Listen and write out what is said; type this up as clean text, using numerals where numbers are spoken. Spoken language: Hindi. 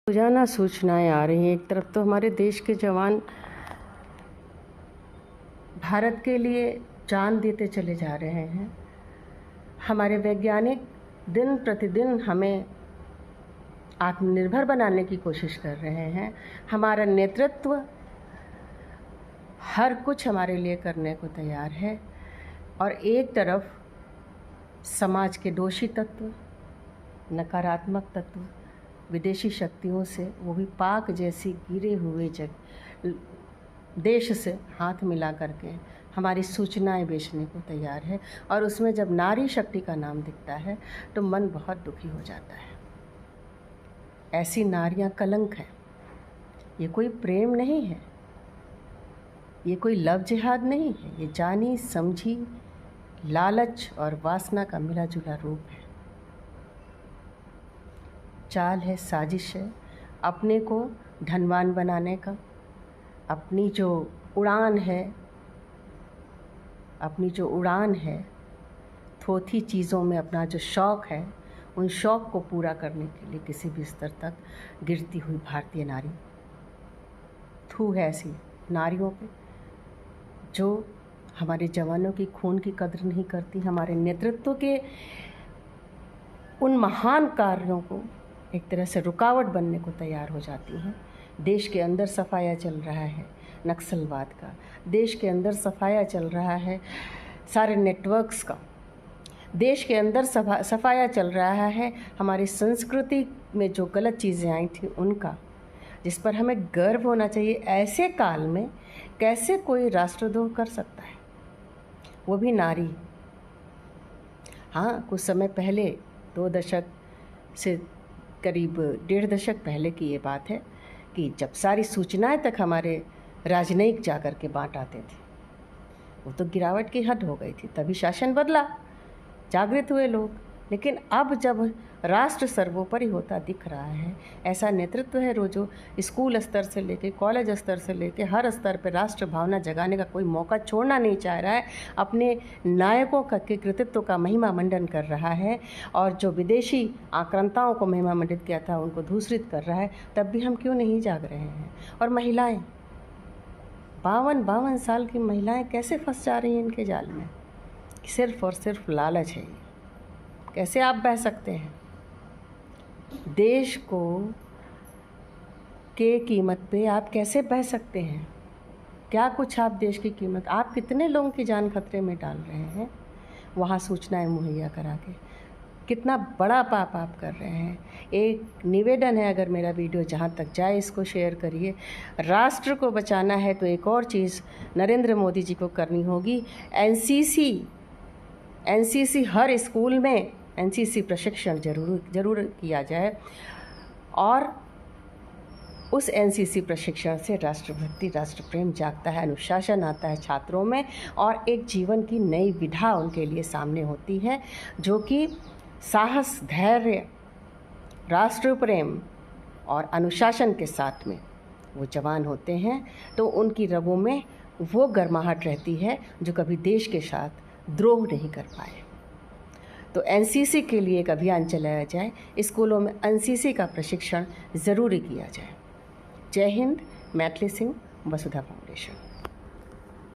रोजाना सूचनाएं आ रही हैं। एक तरफ तो हमारे देश के जवान भारत के लिए जान देते चले जा रहे हैं। हमारे वैज्ञानिक दिन प्रतिदिन हमें आत्मनिर्भर बनाने की कोशिश कर रहे हैं। हमारा नेतृत्व हर कुछ हमारे लिए करने को तैयार है और एक तरफ समाज के दोषी तत्व, नकारात्मक तत्व, विदेशी शक्तियों से, वो भी पाक जैसी गिरे हुए देश से हाथ मिला करके हमारी सूचनाएं बेचने को तैयार है। और उसमें जब नारी शक्ति का नाम दिखता है तो मन बहुत दुखी हो जाता है। ऐसी नारियां कलंक है। ये कोई प्रेम नहीं है, ये कोई लव जिहाद नहीं है, ये जानी समझी लालच और वासना का मिला जुला रूप है। चाल है, साजिश है, अपने को धनवान बनाने का। अपनी जो उड़ान है थोथी चीज़ों में, अपना जो शौक़ है, उन शौक़ को पूरा करने के लिए किसी भी स्तर तक गिरती हुई भारतीय नारी। थू है ऐसी नारियों पे जो हमारे जवानों की खून की कदर नहीं करती, हमारे नेतृत्व के उन महान कार्यों को एक तरह से रुकावट बनने को तैयार हो जाती हैं। देश के अंदर सफाया चल रहा है नक्सलवाद का, देश के अंदर सफाया चल रहा है सारे नेटवर्क्स का, देश के अंदर सफाया चल रहा है हमारी संस्कृति में जो गलत चीज़ें आई थी उनका, जिस पर हमें गर्व होना चाहिए। ऐसे काल में कैसे कोई राष्ट्रद्रोह कर सकता है, वो भी नारी। हाँ, कुछ समय पहले 2 दशक से करीब 1.5 दशक पहले की ये बात है कि जब सारी सूचनाएं तक हमारे राजनयिक जाकर के बांट आते थे, वो तो गिरावट की हद हो गई थी। तभी शासन बदला, जागृत हुए लोग। लेकिन अब जब राष्ट्र सर्वोपरि होता दिख रहा है, ऐसा नेतृत्व है जो स्कूल स्तर से लेके कॉलेज स्तर से लेके हर स्तर पर राष्ट्र भावना जगाने का कोई मौका छोड़ना नहीं चाह रहा है, अपने नायकों के कृतित्व का महिमा मंडन कर रहा है और जो विदेशी आक्रांताओं को महिमा मंडित किया था उनको दूषित कर रहा है, तब भी हम क्यों नहीं जाग रहे हैं। और महिलाएं 52 साल की महिलाएं कैसे फंस जा रही हैं इनके जाल में। सिर्फ और सिर्फ लालच है। कैसे आप बह सकते हैं देश को के कीमत पे? आप कैसे बह सकते हैं? क्या कुछ आप देश की कीमत, आप कितने लोगों की जान खतरे में डाल रहे हैं वहाँ सूचनाएं मुहैया करा के? कितना बड़ा पाप आप कर रहे हैं। एक निवेदन है, अगर मेरा वीडियो जहाँ तक जाए इसको शेयर करिए। राष्ट्र को बचाना है तो एक और चीज़ नरेंद्र मोदी जी को करनी होगी। एनसीसी हर स्कूल में एनसीसी प्रशिक्षण जरूर किया जाए और उस एनसीसी प्रशिक्षण से राष्ट्रभक्ति, राष्ट्र प्रेम जागता है, अनुशासन आता है छात्रों में और एक जीवन की नई विधा उनके लिए सामने होती है, जो कि साहस, धैर्य, राष्ट्र प्रेम और अनुशासन के साथ में वो जवान होते हैं। तो उनकी रगों में वो गर्माहट रहती है जो कभी देश के साथ द्रोह नहीं कर पाए। तो एनसीसी के लिए एक अभियान चलाया जाए, स्कूलों में एनसीसी का प्रशिक्षण ज़रूरी किया जाए। जय हिंद। मैथिली सिंह, वसुधा फाउंडेशन।